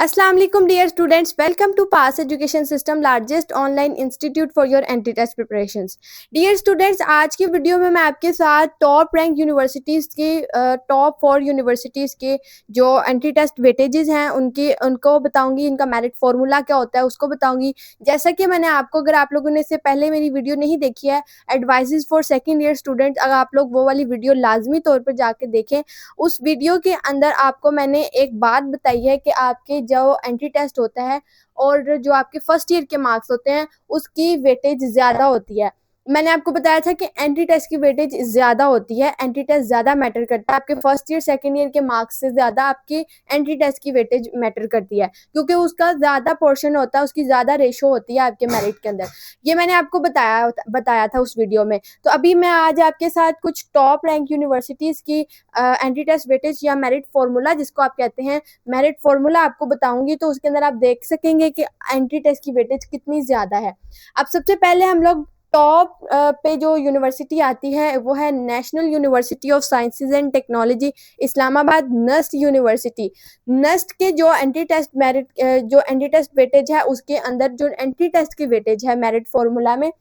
अस्सलाम वालेकुम dear students, welcome to pass education system largest online institute for your entry test preparations. Dear students, आज की video में मैं आपके साथ टॉप रैंक यूनिवर्सिटीज़ के टॉप 4 यूनिवर्सिटीज़ के जो एंटी टेस्ट वेटेजेस हैं उनको बताऊंगी। इनका मेरिट फार्मूला क्या होता है उसको बताऊंगी। जैसा कि मैंने आपको, अगर आप लोगों ने इससे पहले मेरी वीडियो नहीं देखी है, advises for second year students, अगर आप लोग वो वाली वीडियो लाजमी तौर पर जाके देखें। उस वीडियो के अंदर आपको मैंने एक बात बताई है कि आपके जो एंट्री टेस्ट होता है और जो आपके फर्स्ट ईयर के मार्क्स होते हैं उसकी वेटेज ज़्यादा होती है। मैंने आपको बताया था कि एंट्री टेस्ट की वेटेज ज़्यादा होती है, एंट्री टेस्ट ज़्यादा मैटर करता है। आपके फर्स्ट ईयर सेकेंड ईयर के मार्क्स से ज़्यादा आपकी एंट्री टेस्ट की वेटेज मैटर करती है, क्योंकि उसका ज़्यादा पोर्शन होता है, उसकी ज़्यादा रेशो होती है आपके मेरिट के अंदर। ये मैंने आपको बताया था उस वीडियो में। तो अभी मैं आज आपके साथ कुछ टॉप रैंक यूनिवर्सिटीज़ की एंट्री टेस्ट वेटेज या मेरिट फार्मूला, जिसको आप कहते हैं मेरिट फार्मूला, आपको बताऊंगी। तो उसके अंदर आप देख सकेंगे कि एंट्री टेस्ट की वेटेज कितनी ज़्यादा है। अब सबसे पहले हम लोग टॉप पे जो यूनिवर्सिटी आती है वो है National University of Sciences and Technology Islamabad, NUST University. NUST के जो एंट्री टेस्ट मेरिट जो एंट्री टेस्ट वेटेज है उसके अंदर जो एंट्री टेस्ट की वेटेज है मेरिट फार्मूला में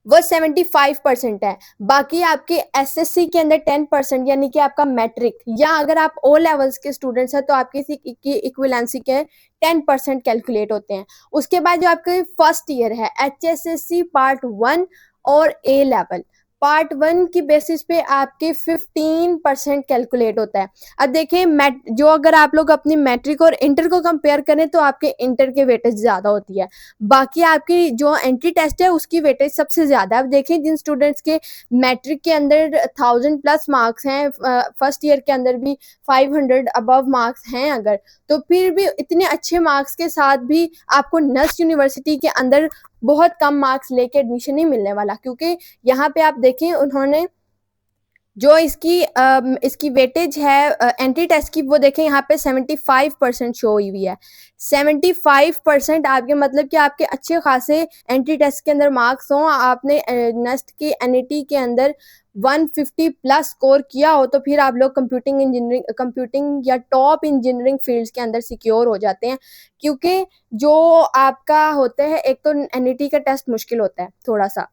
वो 75% है। बाकी आपके एसएससी के अंदर 10%, यानी कि आपका मैट्रिक, या अगर आप ओ लेवल्स के स्टूडेंट्स हैं तो आपके इक्विवेलेंसी के 10% कैलकुलेट होते हैं। उसके बाद जो आपके फर्स्ट ईयर है एचएसएससी पार्ट 1 और ए लेवल, पार्ट 1 की बेसिस पे आपके 15% कैलकुलेट होता है। अब देखें, जो अगर आप लोग अपनी मैट्रिक और इंटर को कंपेयर करें तो आपके इंटर के वेटेज ज़्यादा होती है। बाकी आपकी जो एंट्री टेस्ट है उसकी वेटेज सबसे ज़्यादा। अब देखें, जिन स्टूडेंट्स के मैट्रिक के अंदर 1000+ मार्क्स हैं, फर्स्ट ईयर के अंदर भी 500 अबव मार्क्स हैं अगर, तो फिर भी इतने अच्छे मार्क्स के साथ भी आपको नस्ट यूनिवर्सिटी के अंदर बहुत कम मार्क्स लेके एडमिशन नहीं मिलने वाला। क्योंकि यहाँ पे आप देखें, उन्होंने जो इसकी वेटेज है एंट्री टेस्ट की, वो देखें यहाँ पे 75% शो हुई है। 75% आपके मतलब कि आपके अच्छे खासे एंट्री टेस्ट के अंदर मार्क्स हों, आपने नेस्ट की एनईटी के अंदर 150+ स्कोर किया हो, तो फिर आप लोग कंप्यूटिंग या टॉप इंजीनियरिंग फील्ड्स के अंदर सिक्योर हो जाते हैं। क्योंकि जो आपका होता है, एक तो एनईटी का टेस्ट मुश्किल होता है थोड़ा सा।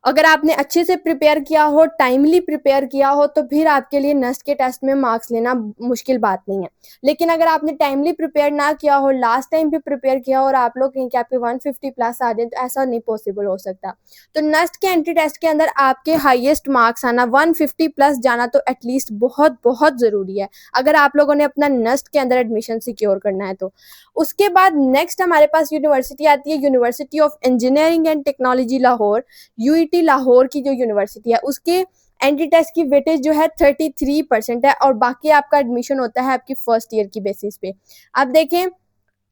अगर आपने अच्छे से प्रिपेयर किया हो, टाइमली प्रिपेयर किया हो, तो फिर आपके लिए नेस्ट के टेस्ट में मार्क्स लेना मुश्किल बात नहीं है। लेकिन अगर आपने टाइमली प्रिपेयर ना किया हो, लास्ट टाइम पे प्रिपेयर किया हो और आप लोग कहीं कि आपके 150+ आ जाए, तो ऐसा नहीं पॉसिबल हो सकता। तो नेस्ट के एंट्री टेस्ट के अंदर आपके हाईएस्ट मार्क्स आना, 150+ जाना, तो एटलीस्ट बहुत बहुत ज़रूरी है अगर आप लोगों ने अपना नेस्ट के अंदर एडमिशन सिक्योर करना है तो। उसके बाद नेक्स्ट हमारे पास यूनिवर्सिटी आती है university of engineering and technology Lahore. UET Lahore की जो यूनिवर्सिटी है उसके एंट्री टेस्ट की वेटेज जो है 33% है, और बाकी आपका एडमिशन होता है आपकी फर्स्ट ईयर की बेसिस पे। अब देखें,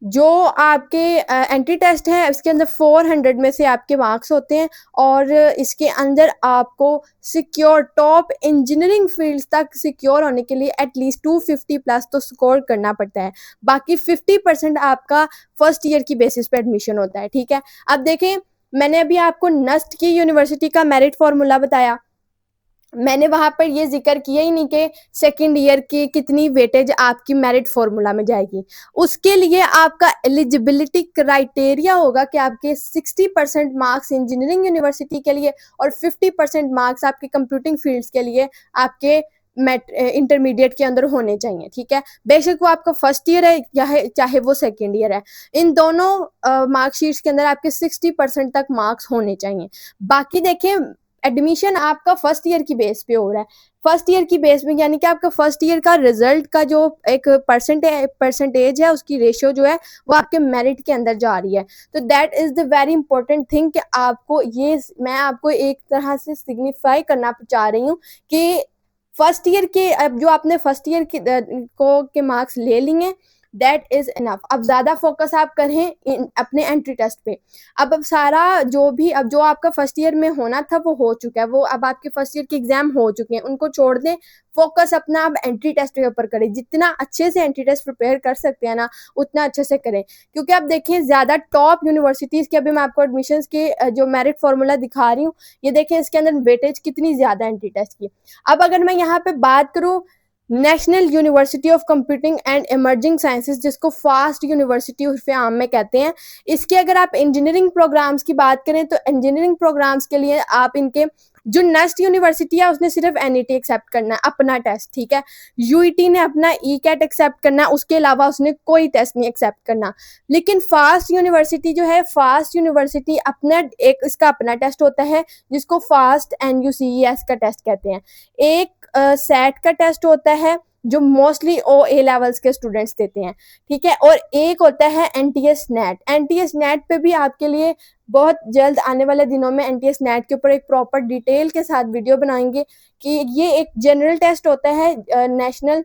जो आपके एंट्री टेस्ट है उसके अंदर 400 में से आपके मार्क्स होते हैं, और इसके अंदर आपको सिक्योर टॉप इंजीनियरिंग फील्ड्स तक सिक्योर होने के लिए एटलीस्ट 250+ तो स्कोर करना पड़ता है। बाकी 50% आपका फर्स्ट ईयर की बेसिस पे एडमिशन होता है। ठीक है, अब देखें, मैंने अभी आपको नस्ट की यूनिवर्सिटी का मेरिट फार्मूला बताया। मैंने वहां पर ये जिक्र किया ही नहीं कि सेकंड ईयर की कितनी वेटेज आपकी मेरिट फार्मूला में जाएगी। उसके लिए आपका एलिजिबिलिटी क्राइटेरिया होगा कि आपके 60% मार्क्स इंजीनियरिंग यूनिवर्सिटी के लिए और 50% मार्क्स आपके कंप्यूटिंग फील्ड्स के लिए आपके इंटरमीडिएट के अंदर होने चाहिए। ठीक है, बेशक वो आपका फर्स्ट ईयर है या चाहे वो सेकेंड ईयर है, इन दोनों मार्कशीट्स के अंदर आपके 60% तक मार्क्स होने चाहिए। बाकी देखें, एडमिशन आपका फर्स्ट ईयर की बेस पे हो रहा है। फर्स्ट ईयर की बेस में यानी कि आपका फर्स्ट ईयर का रिजल्ट का जो एक परसेंटेज है, उसकी रेशियो जो है वो आपके मेरिट के अंदर जा रही है। तो that is the very important thing कि आपको ये, मैं आपको एक तरह से सिग्निफाई करना चाह रही हूँ कि फर्स्ट ईयर के, अब जो आपने फर्स्ट ईयर के मार्क्स ले लिए, दैट इज इनफ। अब ज़्यादा फोकस आप करें अपने एंट्री टेस्ट पे। अब सारा अब जो आपका फर्स्ट ईयर में होना था वो हो चुका है, वो अब आपके फर्स्ट ईयर के एग्जाम हो चुके हैं, उनको छोड़ दें। फोकस अपना अब एंट्री टेस्ट के ऊपर करें। जितना अच्छे से एंट्री टेस्ट प्रिपेयर कर सकते हैं ना, उतना अच्छे से करें। क्योंकि आप देखें, ज़्यादा टॉप यूनिवर्सिटीज़ के, अभी मैं आपको एडमिशन्स के जो मेरिट फार्मूला दिखा रही हूँ, ये देखें इसके अंदर वेटेज कितनी ज़्यादा एंट्री टेस्ट की। अब अगर मैं यहाँ पे बात करूँ national University of computing and emerging sciences, जिसको फास्ट यूनिवर्सिटी उर्फ आम में कहते हैं। इसके अगर आप इंजीनियरिंग प्रोग्राम्स की बात करें तो इंजीनियरिंग प्रोग्राम्स के लिए आप इनके जो नेक्स्ट यूनिवर्सिटी है उसने सिर्फ एनईटी एक्सेप्ट करना है अपना टेस्ट, ठीक है। यूईटी ने अपना ई कैट एक्सेप्ट करना है, उसके अलावा उसने कोई टेस्ट नहीं एक्सेप्ट करना। लेकिन फास्ट यूनिवर्सिटी जो है, फास्ट यूनिवर्सिटी अपना एक इसका अपना टेस्ट होता है जिसको फास्ट NUCES का टेस्ट कहते हैं। एक सेट का टेस्ट होता है जो मोस्टली ओ लेवल्स के स्टूडेंट्स देते हैं, ठीक है। और एक होता है एनटीएस नेट। एनटीएस नेट पे भी आपके लिए बहुत जल्द आने वाले दिनों में एनटीएस नेट के ऊपर एक प्रॉपर डिटेल के साथ वीडियो बनाएंगे कि ये एक जनरल टेस्ट होता है। नेशनल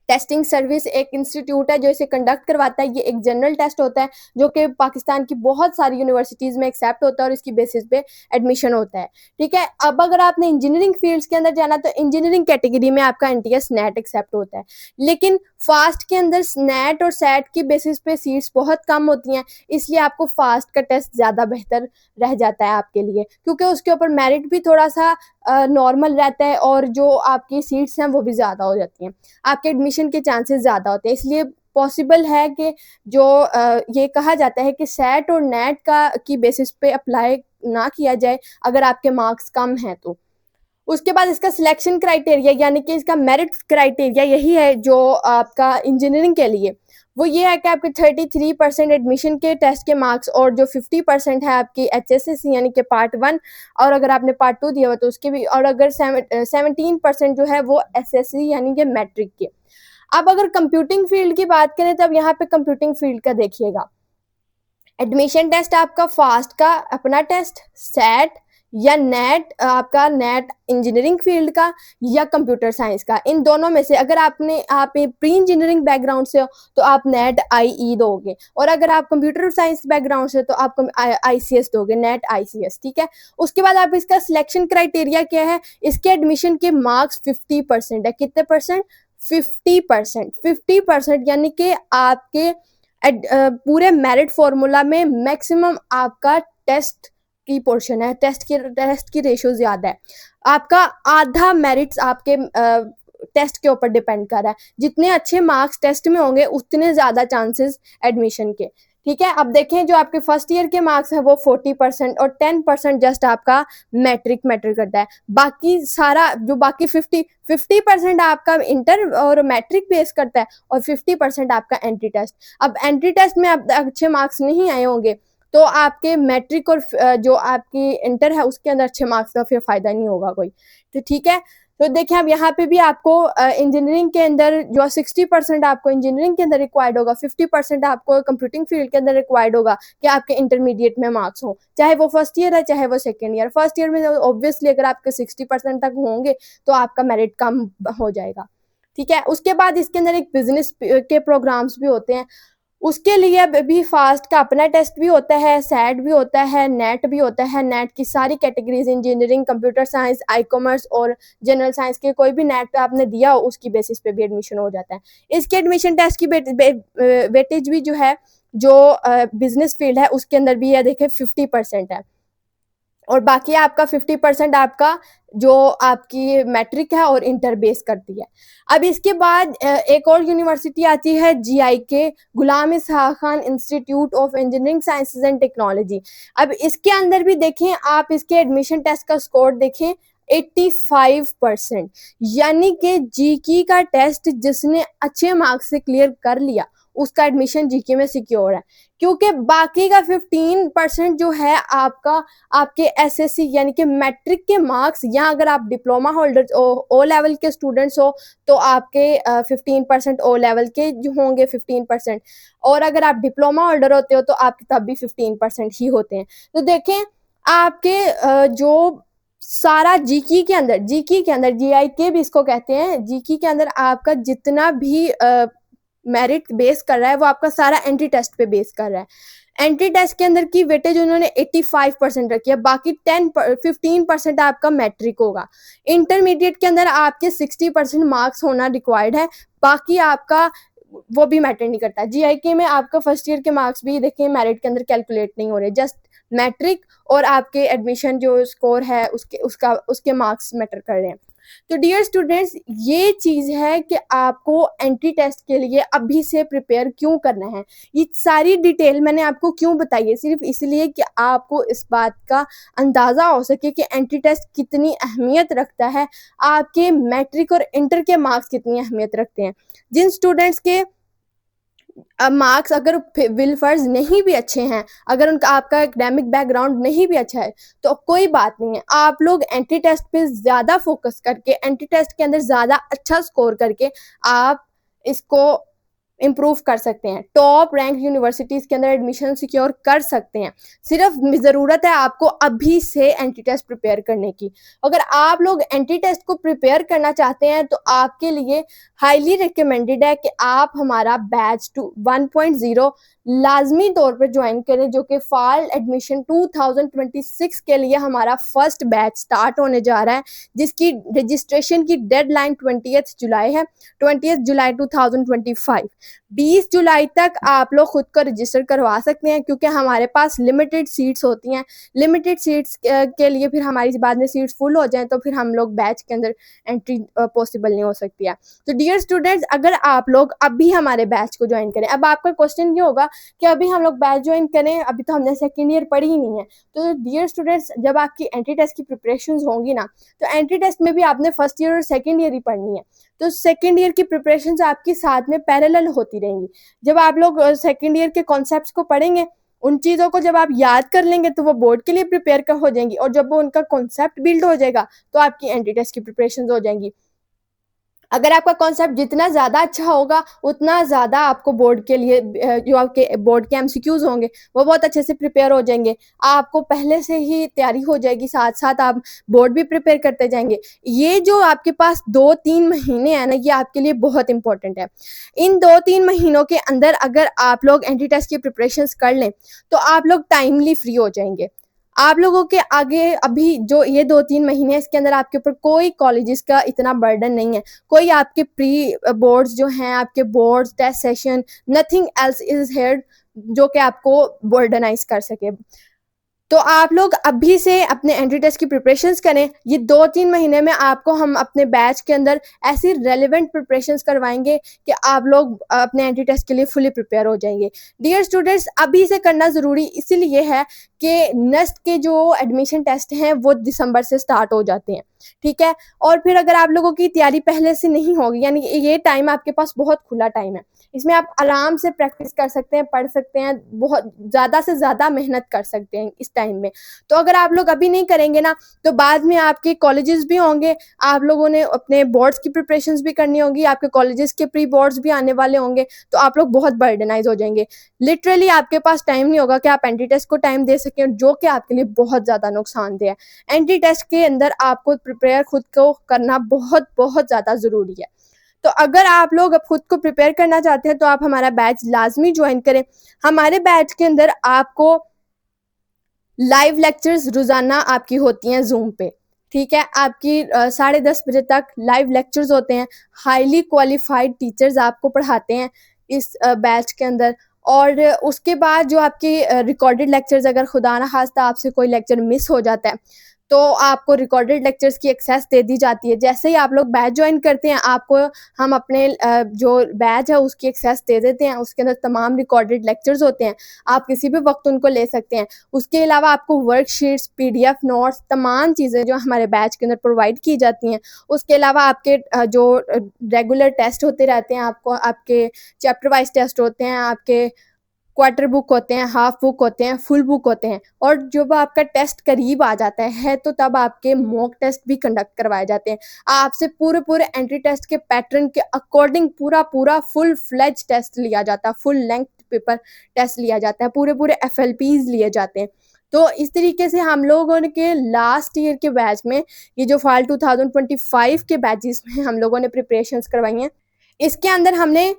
टेस्टिंग सर्विस एक इंस्टीट्यूट है जो इसे कंडक्ट करवाता है। ये एक जनरल टेस्ट होता है जो कि पाकिस्तान की बहुत सारी यूनिवर्सिटीज़ में एक्सेप्ट होता है और इसकी बेसिस पे एडमिशन होता है, ठीक है। अब अगर आपने इंजीनियरिंग फील्ड्स के अंदर जाना तो इंजीनियरिंग कैटेगरी में आपका एनटीएस नेट एक्सेप्ट होता है। लेकिन फास्ट के अंदर नेट और सेट की बेसिस पे सीट्स बहुत कम होती हैं, इसलिए आपको फास्ट का टेस्ट ज़्यादा बेहतर रह जाता है आपके लिए, क्योंकि उसके ऊपर मेरिट भी थोड़ा सा नॉर्मल रहता है और जो आपकी सीट्स हैं वो भी ज़्यादा हो जाती हैं, आपके एडमिशन के चांसेस ज़्यादा होते हैं। इसलिए पॉसिबल है कि जो ये कहा जाता है कि सेट और नेट का की बेसिस पे अप्लाई ना किया जाए अगर आपके मार्क्स कम हैं तो। उसके बाद इसका सिलेक्शन क्राइटेरिया यानी कि इसका मेरिट क्राइटेरिया यही है जो आपका इंजीनियरिंग के लिए, वो ये है कि आपके 33% एडमिशन के टेस्ट के मार्क्स और जो 50% है आपकी HSSC यानी कि पार्ट 1, और अगर आपने पार्ट 2 दिया हुआ तो उसके भी, और अगर 17% जो है वो SSC यानी कि मैट्रिक के। अब अगर कंप्यूटिंग फील्ड की बात करें तो अब यहाँ पे कंप्यूटिंग फील्ड का देखिएगा, एडमिशन टेस्ट आपका फास्ट का अपना टेस्ट, सेट या नेट आपका नेट इंजीनियरिंग फील्ड का या कंप्यूटर साइंस का, इन दोनों में से अगर आप प्री इंजीनियरिंग बैकग्राउंड से हो तो आप नेट IE दोगे, और अगर आप कंप्यूटर साइंस बैकग्राउंड से तो आप ICS दोगे, नेट ICS, ठीक है। उसके बाद आप इसका सिलेक्शन क्राइटेरिया क्या है, इसके एडमिशन के मार्क्स 50% है। कितने परसेंट? 50%। 50% यानी कि आपके पूरे मेरिट फॉर्मूला में मैक्सिमम आपका टेस्ट की पोर्शन है, टेस्ट की रेशियो ज्यादा है। आपका आधा मेरिट्स आपके टेस्ट के ऊपर डिपेंड कर रहा है। जितने अच्छे मार्क्स टेस्ट में होंगे उतने ज्यादा चांसेस एडमिशन के, ठीक है। अब देखें जो आपके फर्स्ट ईयर के मार्क्स है वो 40% और 10% जस्ट आपका मैट्रिक मैटर करता है। बाकी सारा जो बाकी 50% आपका इंटर और मैट्रिक बेस करता है और 50% आपका एंट्री टेस्ट। अब एंट्री टेस्ट में आप अच्छे मार्क्स नहीं आए होंगे तो आपके मैट्रिक और जो आपकी इंटर है उसके अंदर अच्छे मार्क्स का फिर फायदा नहीं होगा कोई, तो ठीक है। तो देखें अब यहाँ पे भी आपको इंजीनियरिंग के अंदर जो 60% आपको इंजीनियरिंग के अंदर रिक्वायर्ड होगा, 50% आपको कंप्यूटिंग फील्ड के अंदर रिक्वायर्ड होगा कि आपके इंटरमीडिएट में मार्क्स हो, चाहे वो फर्स्ट ईयर है चाहे वो सेकेंड ईयर। फर्स्ट ईयर में ऑब्वियसली अगर आपके 60% तक होंगे तो आपका मेरिट कम हो जाएगा, ठीक है। उसके बाद इसके अंदर एक बिजनेस के प्रोग्राम्स भी होते हैं, उसके लिए भी फास्ट का अपना टेस्ट भी होता है, सेट भी होता है, नेट भी होता है। नेट की सारी कैटेगरीज इंजीनियरिंग, कंप्यूटर साइंस, आई-कॉमर्स और जनरल साइंस के कोई भी नेट आपने दिया हो उसकी बेसिस पे भी एडमिशन हो जाता है। इसके एडमिशन टेस्ट की वेटेज भी जो है जो बिजनेस फील्ड है उसके अंदर भी है, देखें 50% है, और बाकी आपका 50% आपका जो आपकी मैट्रिक है और इंटर बेस करती है। अब इसके बाद एक और यूनिवर्सिटी आती है GIK, Ghulam Ishaq Khan Institute of Engineering Sciences and Technology. अब इसके अंदर भी देखें आप इसके एडमिशन टेस्ट का स्कोर देखें 85%, यानी कि GK का टेस्ट जिसने अच्छे मार्क्स से क्लियर कर लिया उसका एडमिशन GK में सिक्योर है, क्योंकि बाकी का 15% जो है आपका आपके SSC यानी कि मैट्रिक के मार्क्स, या अगर आप डिप्लोमा होल्डर ओ लेवल के स्टूडेंट्स हो तो आपके 15% O लेवल के जो होंगे 15%, और अगर आप डिप्लोमा होल्डर होते हो तो आपके तब भी 15% ही होते हैं। तो देखें आपके जो सारा GK के अंदर GIK भी इसको कहते हैं, GK के अंदर आपका जितना भी मेरिट बेस कर रहा है वो आपका सारा एंट्री टेस्ट पे बेस कर रहा है। एंट्री टेस्ट के अंदर की वेटेज उन्होंने 85% रखी है, बाकी 15% आपका मैट्रिक होगा। इंटरमीडिएट के अंदर आपके 60% मार्क्स होना रिक्वायर्ड है, बाकी आपका वो भी मैटर नहीं करता। GIK में आपका फर्स्ट ईयर के मार्क्स भी देखिए मेरिट के अंदर कैलकुलेट नहीं हो रहे, जस्ट मैट्रिक और आपके एडमिशन जो स्कोर है उसके मार्क्स मैटर कर रहे हैं। तो डियर स्टूडेंट्स, ये चीज़ है कि आपको एंट्री टेस्ट के लिए अभी से प्रिपेयर क्यों करना है। ये सारी डिटेल मैंने आपको क्यों बताई है, सिर्फ इसलिए कि आपको इस बात का अंदाज़ा हो सके कि एंट्री टेस्ट कितनी अहमियत रखता है, आपके मैट्रिक और इंटर के मार्क्स कितनी अहमियत रखते हैं। जिन स्टूडेंट्स के मार्क्स अगर विलफर्ज नहीं भी अच्छे हैं, अगर उनका आपका एकेडमिक बैकग्राउंड नहीं भी अच्छा है, तो कोई बात नहीं है। आप लोग एंट्री टेस्ट पे ज़्यादा फोकस करके, एंट्री टेस्ट के अंदर ज़्यादा अच्छा स्कोर करके आप इसको इम्प्रूव कर सकते हैं, टॉप रैंक यूनिवर्सिटीज़ के अंदर एडमिशन सिक्योर कर सकते हैं। सिर्फ ज़रूरत है आपको अभी से एंट्री टेस्ट प्रिपेयर करने की। अगर आप लोग एंट्री टेस्ट को प्रिपेयर करना चाहते हैं तो आपके लिए हाईली रिकमेंडेड है कि आप हमारा बैच 1.0 लाजमी तौर पर ज्वाइन करें, जो कि फॉल एडमिशन 2026 के लिए हमारा फर्स्ट बैच स्टार्ट होने जा रहा है, जिसकी रजिस्ट्रेशन की डेडलाइन 20 जुलाई है, 20 जुलाई 2025। 20 जुलाई तक आप लोग खुद को रजिस्टर करवा सकते हैं, क्योंकि हमारे पास लिमिटेड सीट्स होती हैं। लिमिटेड सीट्स के लिए फिर हमारी बाद में सीट्स फुल हो जाएं तो फिर हम लोग बैच के अंदर एंट्री पॉसिबल नहीं हो सकती है। तो डियर स्टूडेंट्स, अगर आप लोग अभी हमारे बैच को ज्वाइन करें, अब आपका क्वेश्चन ये होगा कि अभी हम लोग बैच ज्वाइन करें, अभी तो हमने सेकेंड ईयर पढ़ी ही नहीं है। तो डियर स्टूडेंट्स, जब आपकी एंट्री टेस्ट की प्रिपरेशन होंगी ना, तो एंट्री टेस्ट में भी आपने फर्स्ट ईयर और सेकेंड ईयर ही पढ़नी है। तो सेकेंड ईयर की प्रिपरेशन आपकी साथ में पैरेलल होती रहेंगी। जब आप लोग सेकेंड ईयर के कॉन्सेप्ट्स को पढ़ेंगे, उन चीज़ों को जब आप याद कर लेंगे तो वो बोर्ड के लिए प्रिपेयर कर हो जाएंगी, और जब वो उनका कॉन्सेप्ट बिल्ड हो जाएगा तो आपकी एंट्री टेस्ट की प्रिपरेशन हो जाएंगी। अगर आपका कॉन्सेप्ट जितना ज़्यादा अच्छा होगा, उतना ज़्यादा आपको बोर्ड के लिए जो आपके बोर्ड के एमसीक्यूज होंगे वो बहुत अच्छे से प्रिपेयर हो जाएंगे। आपको पहले से ही तैयारी हो जाएगी, साथ साथ आप बोर्ड भी प्रिपेयर करते जाएंगे। ये जो आपके पास 2-3 महीने हैं ना, ये आपके लिए बहुत इंपॉर्टेंट है। इन 2-3 महीनों के अंदर अगर आप लोग एंट्री टेस्ट की प्रिपरेशंस कर लें तो आप लोग टाइमली फ्री हो जाएंगे। आप लोगों के आगे अभी जो ये 2-3 महीने, इसके अंदर आपके ऊपर कोई कॉलेजेस का इतना बर्डन नहीं है, कोई आपके प्री बोर्ड्स जो हैं, आपके boards, test session, nothing else is here जो कि आपको बर्डनाइज कर सके। तो आप लोग अभी से अपने एंट्री टेस्ट की प्रिपरेशंस करें। ये 2-3 महीने में आपको हम अपने बैच के अंदर ऐसी रेलिवेंट प्रिपरेशंस करवाएंगे कि आप लोग अपने एंट्री टेस्ट के लिए फुली प्रिपेयर हो जाएंगे। डियर स्टूडेंट्स, अभी से करना ज़रूरी इसीलिए है कि नेक्स्ट के जो एडमिशन टेस्ट हैं वो दिसंबर से स्टार्ट हो जाते हैं, ठीक है। और फिर अगर आप लोगों की तैयारी पहले से नहीं होगी, यानी ये टाइम आपके पास बहुत खुला टाइम है, इसमें आप आराम से प्रैक्टिस कर सकते हैं, पढ़ सकते हैं, बहुत ज़्यादा से ज़्यादा मेहनत कर सकते हैं इस टाइम में। तो अगर आप लोग अभी नहीं करेंगे ना, तो बाद में आपके कॉलेजेस भी होंगे, आप लोगों ने अपने बोर्ड्स की प्रिपरेशंस भी करनी होगी, आपके कॉलेजेस के प्री बोर्ड्स भी आने वाले होंगे, तो आप लोग बहुत बर्डनाइज हो जाएंगे। लिटरली आपके पास टाइम नहीं होगा कि आप एंट्री टेस्ट को टाइम दे सकें, जो कि आपके लिए बहुत ज़्यादा नुकसानदेह है। एंट्री टेस्ट के अंदर आपको प्रिपेयर खुद को करना बहुत बहुत ज़्यादा ज़रूरी है। तो अगर आप लोग अब खुद को प्रिपेयर करना चाहते हैं तो आप हमारा बैच लाजमी ज्वाइन करें। हमारे बैच के अंदर आपको लाइव लेक्चर्स रोज़ाना आपकी होती हैं जूम पे, ठीक है। आपकी 10:30 बजे तक लाइव लेक्चर्स होते हैं। हाईली क्वालिफाइड टीचर्स आपको पढ़ाते हैं इस बैच के अंदर। और उसके बाद जो आपके रिकॉर्डेड लेक्चर्स, अगर खुदा न खास्ता आपसे कोई लेक्चर मिस हो जाता है तो आपको रिकॉर्डेड लेक्चर्स की एक्सेस दे दी जाती है। जैसे ही आप लोग बैच ज्वाइन करते हैं, आपको हम अपने जो बैच है उसकी एक्सेस दे देते हैं। उसके अंदर तमाम रिकॉर्डेड लेक्चर्स होते हैं, आप किसी भी वक्त उनको ले सकते हैं। उसके अलावा आपको वर्कशीट्स, पीडीएफ नोट्स, तमाम चीज़ें जो हमारे बैच के अंदर प्रोवाइड की जाती हैं। उसके अलावा आपके जो रेगुलर टेस्ट होते रहते हैं, आपको आपके चैप्टर वाइज टेस्ट होते हैं, आपके क्वार्टर बुक होते हैं, हाफ बुक होते हैं, फुल बुक होते हैं। और जब आपका टेस्ट करीब आ जाता है तो तब आपके मॉक टेस्ट भी कंडक्ट करवाए जाते हैं। आपसे पूरे एंट्री टेस्ट के पैटर्न के अकॉर्डिंग पूरा फुल फ्लेज टेस्ट लिया जाता है, फुल लेंथ पेपर टेस्ट लिया जाता है, पूरे FLPs लिए जाते हैं। तो इस तरीके से हम लोगों के लास्ट ईयर के बैच में, ये जो फॉल 2025 के बैचेस में हम लोगों ने प्रिपरेशंस करवाई हैं, इसके अंदर हमने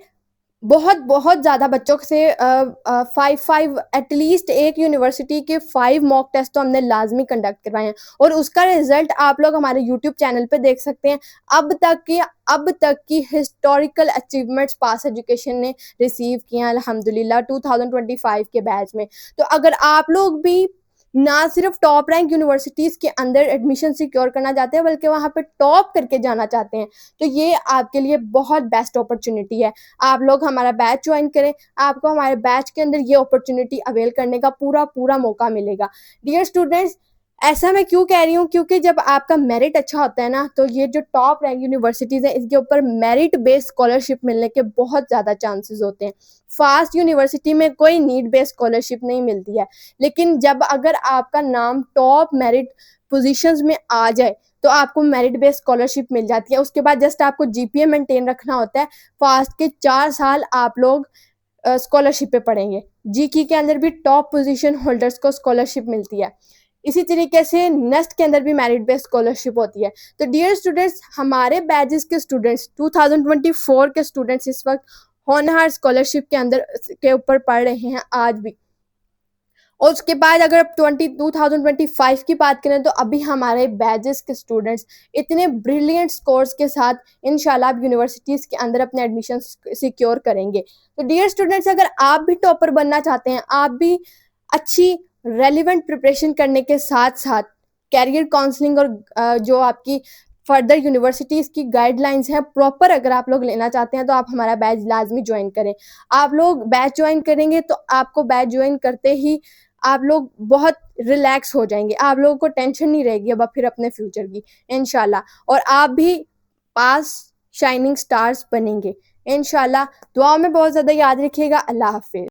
बहुत ज़्यादा बच्चों से 5 एटलीस्ट एक यूनिवर्सिटी के 5 मॉक टेस्ट तो हमने लाजमी कंडक्ट करवाए हैं। और उसका रिजल्ट आप लोग हमारे यूट्यूब चैनल पे देख सकते हैं। अब तक की हिस्टोरिकल अचीवमेंट्स पास एजुकेशन ने रिसीव किए हैं अल्हम्दुलिल्लाह 2025 के बैच में। तो अगर आप लोग भी ना सिर्फ टॉप रैंक यूनिवर्सिटीज़ के अंदर एडमिशन सिक्योर करना चाहते हैं, बल्कि वहाँ पे टॉप करके जाना चाहते हैं। तो ये आपके लिए बहुत बेस्ट अपॉर्चुनिटी है। आप लोग हमारा बैच ज्वाइन करें, आपको हमारे बैच के अंदर ये अपॉर्चुनिटी अवेल करने का पूरा मौका मिलेगा। डियर स्टूडेंट्स, ऐसा मैं क्यों कह रही हूँ, क्योंकि जब आपका मेरिट अच्छा होता है ना, तो ये जो टॉप रैंक यूनिवर्सिटीज़ हैं, इसके ऊपर मेरिट बेस्ड स्कॉलरशिप मिलने के बहुत ज़्यादा चांसेस होते हैं। फास्ट यूनिवर्सिटी में कोई नीड बेस्ड स्कॉलरशिप नहीं मिलती है, लेकिन जब अगर आपका नाम टॉप मेरिट पोजीशंस में आ जाए, तो आपको मेरिट बेस्ड स्कॉलरशिप मिल जाती है। उसके बाद जस्ट आपको जीपीए मेंटेन रखना होता है। फास्ट के 4 साल आप लोग स्कॉलरशिप पे पढ़ेंगे। जीकी के अंदर भी टॉप पोजीशन होल्डर्स को स्कॉलरशिप मिलती है। इसी तरीके से नेस्ट के अंदर भी मेरिट बेस्ड स्कॉलरशिप होती है। तो डियर स्टूडेंट्स, हमारे बैचेस के स्टूडेंट्स 2024 के स्टूडेंट्स इस वक्त होनहार स्कॉलरशिप के अंदर के ऊपर पढ़ रहे हैं आज भी। और उसके बाद अगर 2025 की बात करें, तो अभी हमारे बैचेस के स्टूडेंट्स इतने ब्रिलियंट स्कोर्स के साथ इंशाल्लाह आप यूनिवर्सिटीज़ के अंदर अपने एडमिशन सिक्योर करेंगे। तो डियर स्टूडेंट्स, अगर आप भी टॉपर बनना चाहते हैं, आप भी अच्छी रेलिवेंट प्रिपरेशन करने के साथ-साथ करियर काउंसलिंग और जो आपकी फर्दर यूनिवर्सिटीज़ की गाइडलाइंस हैं प्रॉपर अगर आप लोग लेना चाहते हैं, तो आप हमारा बैच लाज़मी जॉइन करें। आप लोग बैच जॉइन करेंगे तो आपको बैच जॉइन करते ही आप लोग बहुत रिलैक्स हो जाएँगे। आप लोगों को टेंशन नहीं रहेगी अब फिर अपने फ्यूचर की, इंशाल्लाह। और आप भी पास शाइनिंग स्टार्स बनेंगे, इंशाल्लाह। दुआ में बहुत ज़्यादा याद रखिएगा। अल्लाह हाफ़िज़।